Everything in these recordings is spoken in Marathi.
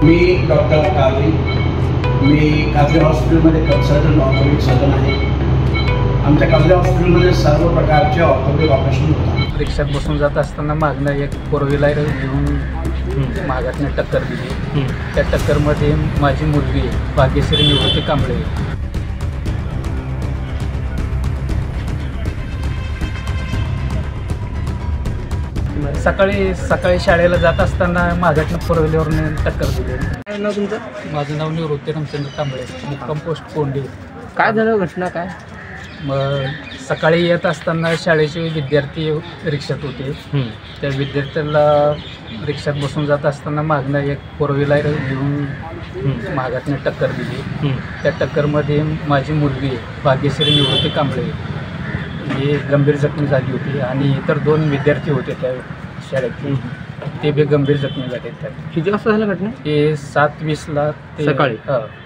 मी डॉक्टर कादरी, मी कादरी हॉस्पिटलमध्ये कन्सल्टंट ऑर्थोपेडिक सर्जन आहे। आमच्या कादरी हॉस्पिटलमध्ये सर्व प्रकारचे ऑर्थोपेडिक ऑपरेशन होतात। रिक्षात बसून जात असताना मागणं एक फोर व्हीलर घेऊन मागातने टक्कर दिली। त्या टक्करमध्ये माझी मुलगी भाग्यश्री निवृत्ती कांबळे सकाळी शाळेला जात असताना मागातनं फोर व्हीलरने टक्कर दिली। काय नाव तुमचं? माझं नाव निवृत्ती रामचंद्र कांबळे, मुक्काम पोस्ट कोंडी। काय झालं, घटना काय? मग सकाळी येत असताना शाळेचे विद्यार्थी रिक्षात होते। त्या विद्यार्थ्याला रिक्षात बसून जात असताना मागणं एक फोर व्हीलर घेऊन मागातने टक्कर दिली। त्या टक्करमध्ये माझी मुलगी भाग्यश्री निवृत्ती कांबळे ही गंभीर जखमी झाली होती आणि इतर दोन विद्यार्थी होते त्या शाळेत, ते बी गंभीर जखमी झाले। त्यात किती वाजता झालं घटना? ते 7:20ला ते सकाळी।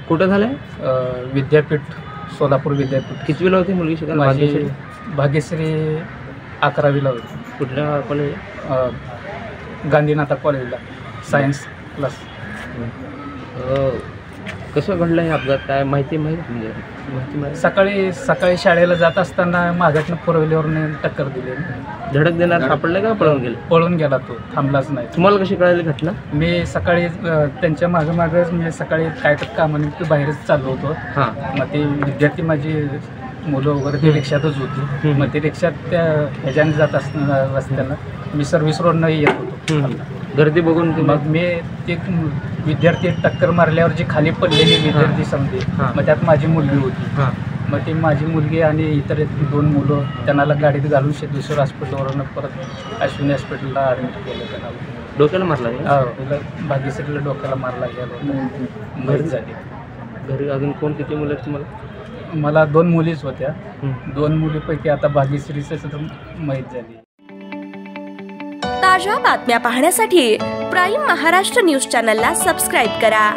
कुठं झालं? विद्यापीठ, सोलापूर विद्यापीठ। कितवीला होती मुलगी शिकायला? माझी भाग्यश्री 11वीला होती। कुठल्या कॉलेज? गांधीनाथा कॉलेजला, सायन्स क्लास। कसं घडलं हे अपघात? काय माहिती म्हणजे सकाळी शाळेला जात असताना मागातनं फोर व्हीलरने टक्कर दिली। धडक देणार सापडलं का पळून गेलं? पळून गेला, तो थांबलाच नाही। तुम्हाला कशी कळाली घटना? मी सकाळी त्यांच्या मागच मी सकाळी काय तर कामानिमित्त बाहेरच चाललो होतो। मग ते विद्यार्थी माझी मुलं वगैरे ते रिक्षातच होती। मग ते रिक्षात त्या ह्याच्याने जात असताना रस्त्याला मी सर्व्हिस रोडनं येत होतो। गर्दी बघून मग मी ते विद्यार्थी टक्कर मारल्यावर जे खाली पडलेले विद्यार्थी समजे, मग त्यात माझी मुलगी होती। मग ती माझी मुलगी आणि इतर दोन मुलं त्यांना गाडीत घालून सिद्धेश्वर हॉस्पिटलवरून परत अश्विनी हॉस्पिटलला ॲडमिट केलं। त्यांना डोक्याला मारला? भाग्यश्रीला डोक्याला मारला गेला, मयत झाली। घरी अजून कोण, किती मुलं आहेत तुम्हाला? मला 2 मुलीच होत्या। 2 मुलीपैकी आता भाग्यश्रीच मयत झाली। ताज्या बातम्या पाहण्यासाठी प्राईम महाराष्ट्र न्यूज चॅनलला सबस्क्राईब करा।